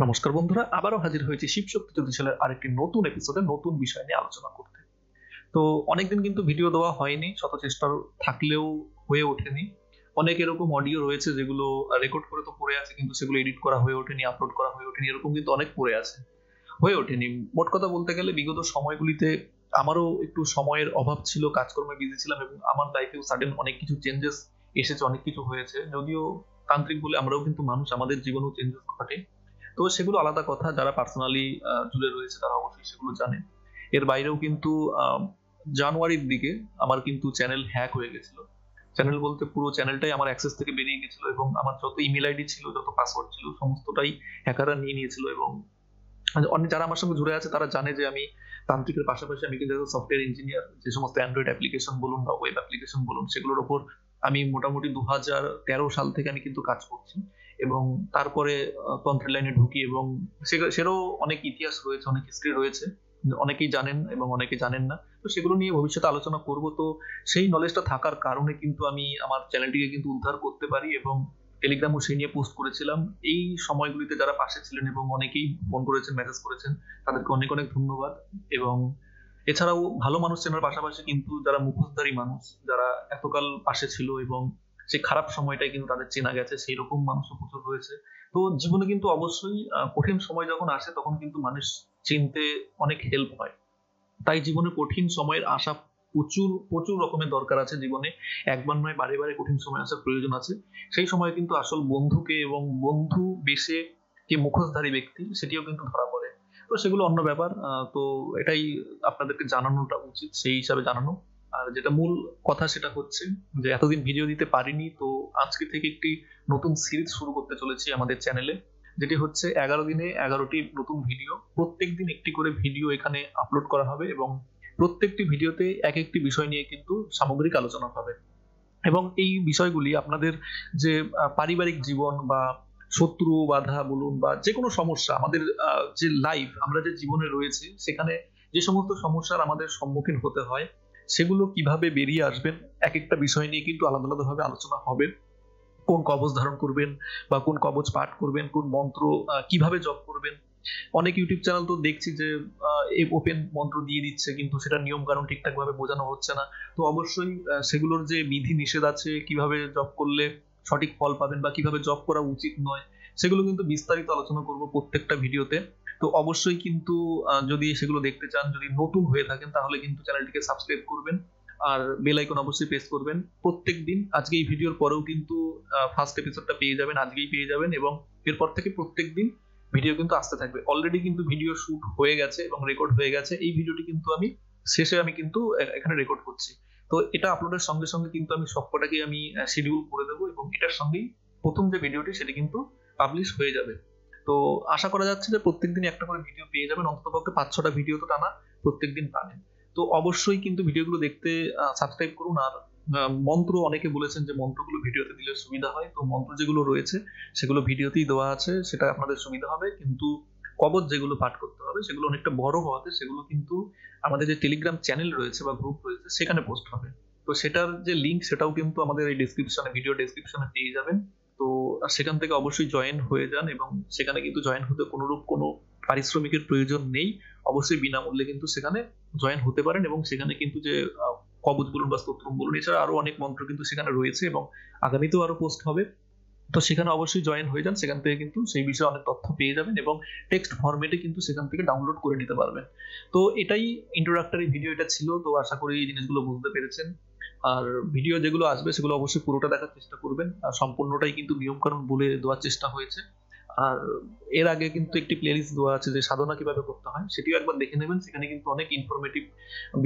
নমস্কার বন্ধুরা, আবারও হাজির হয়েছি শিবশক্তি জ্যোতিষালয়ের আরেকটি নতুন এপিসোডে নতুন বিষয় নিয়ে আলোচনা করতে। তো অনেকদিন কিন্তু ভিডিও দেওয়া হয়নি, শত চেষ্টা থাকলেও হয়ে ওঠেনি। অনেক এরকম অডিও রয়েছে যেগুলো রেকর্ড করে তো পড়ে আছে, কিন্তু সেগুলো এডিট করা হয়ে ওঠেনি, আপলোড করা হয়ে ওঠেনি, এরকম কিন্তু অনেক পড়ে আছে, হয়ে ওঠেনি। মোট কথা বলতে গেলে বিগত সময়গুলিতে আমারও একটু সময়ের অভাব ছিল, কাজকর্মে বিজি ছিলাম এবং আমার লাইফেও সাডেন অনেক কিছু চেঞ্জেস এসেছে, অনেক কিছু হয়েছে। যদিও তান্ত্রিক বলে আমরাও কিন্তু মানুষ, আমাদের জীবনেও চেঞ্জেস ঘটে। তো সেগুলো আলাদা কথা, যারা পার্সোনালি জুড়ে রয়েছে তারা অবশ্যই সেগুলো জানে। এর বাইরেও কিন্তু জানুয়ারির দিকে আমার কিন্তু চ্যানেল হ্যাক হয়ে গেছিল। চ্যানেল বলতে পুরো চ্যানেলটাই আমার অ্যাক্সেস থেকে বেরিয়ে গেছিল এবং আমার যত ইমেল আইডি ছিল, যত পাসওয়ার্ড ছিল, সমস্তটাই হ্যাকাররা নিয়ে নিয়েছিল। এবং অনেক যারা আমার সঙ্গে জুড়ে আছে তারা জানে যে আমি তান্ত্রিকের পাশাপাশি আমি কিন্তু সফটওয়্যার ইঞ্জিনিয়ার। যে সমস্ত অ্যান্ড্রয়েড অ্যাপ্লিকেশন বলুন বা ওয়েব অ্যাপ্লিকেশন বলুন, সেগুলোর ওপর আমি মোটামুটি 2013 সাল থেকে আমি কিন্তু কাজ করছি। এবং তারপরে তন্ত্রের লাইনে ঢুকি এবং সেরও অনেক ইতিহাস রয়েছে, অনেক হিস্ট্রি রয়েছে, অনেকেই জানেন এবং অনেকে জানেন না। তো সেগুলো নিয়ে ভবিষ্যতে আলোচনা করব। তো সেই নলেজটা থাকার কারণে কিন্তু আমি আমার চ্যানেলটিকে কিন্তু উদ্ধার করতে পারি এবং টেলিগ্রামও সেই নিয়ে পোস্ট করেছিলাম। এই সময়গুলিতে যারা পাশে ছিলেন এবং অনেকেই ফোন করেছেন, মেসেজ করেছেন, তাদেরকে অনেক অনেক ধন্যবাদ। এবং এছাড়াও ভালো মানুষ চেনার পাশাপাশি কিন্তু যারা মুখোশধারী মানুষ, যারা এতকাল পাশে ছিল এবং সেই খারাপ সময়টাই কিন্তু তাদের চেনা গেছে, সেই রকম মানুষও প্রচুর রয়েছে। তো জীবনে কিন্তু অবশ্যই কঠিন সময় যখন আসে তখন কিন্তু মানুষ চিনতে অনেক হেল্প হয়। তাই জীবনে কঠিন সময়ের আশা প্রচুর প্রচুর রকমের দরকার আছে জীবনে। একবার নয়, বারে বারে কঠিন সময় আসার প্রয়োজন আছে। সেই সময় কিন্তু আসল বন্ধুকে এবং বন্ধু বেশে যে মুখোশধারী ব্যক্তি সেটিও কিন্তু ধরা পড়ে। তো সেগুলো অন্য ব্যাপার। তো এটাই আপনাদেরকে জানানোটা উচিত, সেই হিসাবে জানানো। আর যেটা মূল কথা সেটা হচ্ছে যে এতদিন ভিডিও দিতে পারিনি, তো আজকে থেকে একটি নতুন সিরিজ শুরু করতে চলেছি আমাদের চ্যানেলে, যেটি হচ্ছে 11 দিনে 11টি নতুন ভিডিও। প্রত্যেকদিন একটি করে ভিডিও এখানে আপলোড করা হবে এবং প্রত্যেকটি ভিডিওতে এক একটি বিষয় নিয়ে কিন্তু সামগ্রিক আলোচনা হবে। এবং এই বিষয়গুলি আপনাদের যে পারিবারিক জীবন বা শত্রু বাধা বলুন বা যে কোনো সমস্যা, আমাদের যে লাইফ, আমরা যে জীবনে রয়েছে সেখানে যে সমস্ত সমস্যার আমাদের সম্মুখীন হতে হয়, সেগুলো কিভাবে বেরিয়ে আসবেন, এক একটা বিষয় নিয়ে কিন্তু আলাদা আলাদাভাবে আলোচনা হবে। কোন কবচ ধারণ করবেন বা কোন কবচ পাঠ করবেন, কোন মন্ত্র কিভাবে জপ করবেন। অনেক ইউটিউব চ্যানেল তো দেখছি যে ওপেন মন্ত্র দিয়ে দিচ্ছে, কিন্তু সেটা নিয়ম কানুন ঠিকঠাক ভাবে বোঝানো হচ্ছে না। তো অবশ্যই সেগুলোর যে বিধি নিষেধ আছে, কিভাবে জপ করলে সঠিক ফল পাবেন বা কিভাবে জপ করা উচিত নয়, সেগুলো কিন্তু বিস্তারিত আলোচনা করব প্রত্যেকটা ভিডিওতে। তো অবশ্যই কিন্তু যদি সেগুলো দেখতে চান, যদি নতুন হয়ে থাকেন, তাহলে কিন্তু চ্যানেলটিকে সাবস্ক্রাইব করবেন আর বেল আইকন অবশ্যই প্রেস করবেন। প্রত্যেকদিন, আজকে এই ভিডিওর পরেও কিন্তু ফার্স্ট এপিসোডটা পেয়ে যাবেন, আজকেই পেয়ে যাবেন এবং এরপর থেকে প্রত্যেকদিন ভিডিও কিন্তু আসতে থাকবে। অলরেডি কিন্তু ভিডিও শুট হয়ে গেছে এবং রেকর্ড হয়ে গেছে। এই ভিডিওটি কিন্তু আমি শেষে আমি কিন্তু এখানে রেকর্ড করছি। তো এটা আপলোডের সঙ্গে সঙ্গে কিন্তু আমি সবকটাকে আমি শিডিউল করে দেবো এবং এটার সঙ্গেই প্রথম যে ভিডিওটি সেটি কিন্তু পাবলিশ হয়ে যাবে। তো আশা করা যাচ্ছে যে প্রত্যেকদিন একটা করে ভিডিও পেয়ে যাবেন, অন্ততপক্ষে 5-6টা ভিডিও তো টানা প্রত্যেকদিন পাবেন। তো অবশ্যই কিন্তু ভিডিওগুলো দেখতে সাবস্ক্রাইব করুন। আর মন্ত্র অনেকে বলেছেন যে মন্ত্রগুলো ভিডিওতে দিলে সুবিধা হয়, তো মন্ত্র যেগুলো রয়েছে সেগুলো ভিডিওতেই দেওয়া আছে, সেটা আপনাদের সুবিধা হবে। কিন্তু কবচ যেগুলো পাঠ করতে হবে সেগুলো অনেকটা বড় হওয়াতে সেগুলো কিন্তু আমাদের যে টেলিগ্রাম চ্যানেল রয়েছে বা গ্রুপ রয়েছে সেখানে পোস্ট হবে। তো সেটার যে লিঙ্ক সেটাও কিন্তু আমাদের এই ডেসক্রিপশনে, ভিডিও ডেসক্রিপশনে পেয়ে যাবেন। তো সেখান থেকে অবশ্যই জয়েন হয়ে যান এবং সেখানে কিন্তু জয়েন হতে কোনোরূপ কোনো পারিশ্রমিকের প্রয়োজন নেই। অবশ্যই বিনামূল্যে কিন্তু সেখানে জয়েন হতে পারেন এবং সেখানে কিন্তু যে কবচ বলুন বা স্তোত্রম বলুন, এছাড়া আরো অনেক মন্ত্র কিন্তু সেখানে রয়েছে এবং আগামীতেও আরো পোস্ট হবে। তো সেখানে অবশ্যই জয়েন হয়ে যান, সেখান থেকে কিন্তু সেই বিষয়ে অনেক তথ্য পেয়ে যাবেন এবং টেক্সট ফরম্যাটে কিন্তু সেখান থেকে ডাউনলোড করে নিতে পারবেন। তো এটাই ইন্ট্রোডাক্টরি ভিডিও এটা ছিল। তো আশা করি এই জিনিসগুলো বুঝতে পেরেছেন। আর ভিডিও যেগুলো আসবে সেগুলো অবশ্যই পুরোটা দেখার চেষ্টা করবেন, আর সম্পূর্ণটাই কিন্তু নিয়মকানুন বলে দেওয়ার চেষ্টা হয়েছে। আর এর আগে কিন্তু একটি প্লেলিস্ট দেওয়া আছে যে সাধনা কিভাবে করতে হয়, সেটিও একবার দেখে নেবেন। সেখানে কিন্তু অনেক ইনফরমেটিভ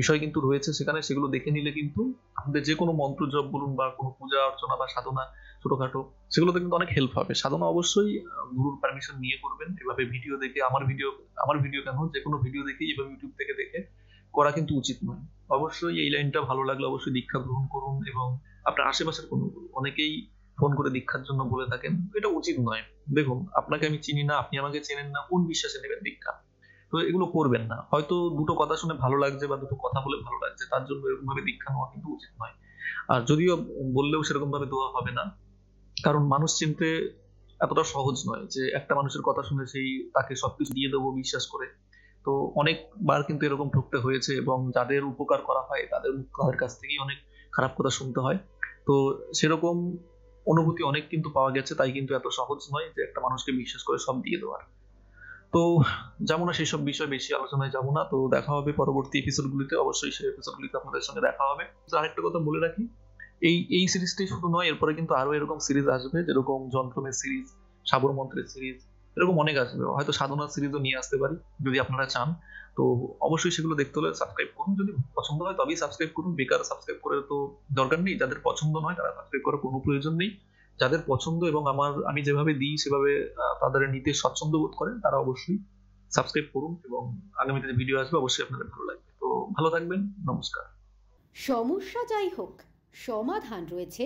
বিষয় কিন্তু রয়েছে সেখানে, সেগুলো দেখে নিলে কিন্তু আমাদের যে কোনো মন্ত্র জপ বলুন বা কোনো পূজা অর্চনা বা সাধনা ছোটখাটো, সেগুলোতে কিন্তু অনেক হেল্প হবে। সাধনা অবশ্যই গুরুর পারমিশন নিয়ে করবেন। এভাবে ভিডিও দেখে আমার ভিডিও কেন, যে কোনো ভিডিও দেখে এভাবে ইউটিউব থেকে দেখে করা কিন্তু উচিত নয়। অবশ্যই এই লাইনটা ভালো লাগলে অবশ্যই দীক্ষা গ্রহণ করুন এবং আপনার আশেপাশের কোনো, অনেকেই ফোন করে দীক্ষার জন্য বলে থাকেন, এটা উচিত নয়। দেখুন, আপনাকে আমি চিনি না, আপনি আমাকে চেনেন না, কোন বিশ্বাসে নেবেন দীক্ষা? তো এগুলো করবেন না। হয়তো দুটো কথা শুনে ভালো লাগছে বা দুটো কথা বলে ভালো লাগছে, তার জন্য এরকম ভাবে দীক্ষা নেওয়া কিন্তু উচিত নয়। আর যদিও বললেও সেরকম ভাবে দেওয়া হবে না, কারণ মানুষ চিনতে এতটা সহজ নয় যে একটা মানুষের কথা শুনে তাকে সবকিছু দিয়ে দেবো বিশ্বাস করে। তো অনেকবার কিন্তু এরকম ঠকতে হয়েছে, এবং যাদের উপকার করা হয় তাদের কাছ থেকেই অনেক খারাপ কথা শুনতে হয়। তো সেরকম অনুভূতি অনেক কিন্তু পাওয়া গেছে, তাই কিন্তু এত সহজ নয় যে একটা মানুষকে বিশ্বাস করে সব দিয়ে দেওয়ার। তো যাবো না সেসব বিষয়, বেশি আলোচনায় যাবো না। তো দেখা হবে পরবর্তী এপিসোডগুলিতে, অবশ্যই সেই এপিসোডগুলিতে আপনাদের সঙ্গে দেখা হবে। তো আরেকটা কথা বলে রাখি, এই সিরিজটাই শুধু নয়, এরপরে কিন্তু আরো এরকম সিরিজ আসবে, যেরকম যন্ত্রমের সিরিজ, সাবর মন্ত্রের সিরিজ, এরকম অনেক আসবে। হয়তো সাধনার সিরিজও নিয়ে আসতে পারি যদি আপনারা চান। তো অবশ্যই সেগুলো দেখতে হলে সাবস্ক্রাইব করুন, যদি পছন্দ হয় তবেই সাবস্ক্রাইব করুন। বেকার সাবস্ক্রাইব করে তো দরকার নেই। যাদের পছন্দ নয় তারা সাবস্ক্রাইব করার কোনো প্রয়োজন নেই। যাদের পছন্দ এবং আমি যেভাবে দিই সেভাবে তাদের নিতে স্বচ্ছন্দ বোধ করেন, তারা অবশ্যই সাবস্ক্রাইব করুন, এবং আগামীতে যে ভিডিও আসবে অবশ্যই আপনাদের ভালো লাগবে। তো ভালো থাকবেন, নমস্কার। সমস্যা যাই হোক, সমাধান রয়েছে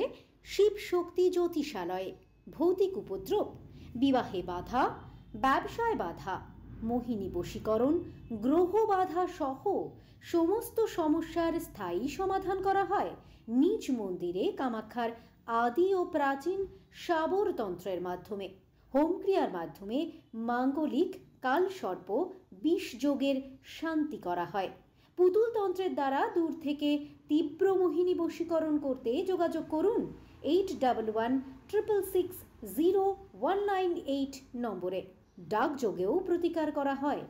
শিব শক্তি জ্যোতিষালয়ে। ভৌতিক উপদ্রব, বিবাহে বাধা, ব্যবসায় বাধা, মোহিনী বশীকরণ, গ্রহ বাধা সহ সমস্ত সমস্যার স্থায়ী সমাধান করা হয় নিজ মন্দিরে কামাখ্যার আদি ও প্রাচীন সাবরতন্ত্রের মাধ্যমে। হোমক্রিয়ার মাধ্যমে মাঙ্গলিক কালসর্প বিষযোগের শান্তি করা হয়। পুতুলতন্ত্রের দ্বারা দূর থেকে তীব্র মোহিনী বশীকরণ করতে যোগাযোগ করুন 811660 198 নম্বরে। ডাকযোগেও প্রতিকার করা হয়।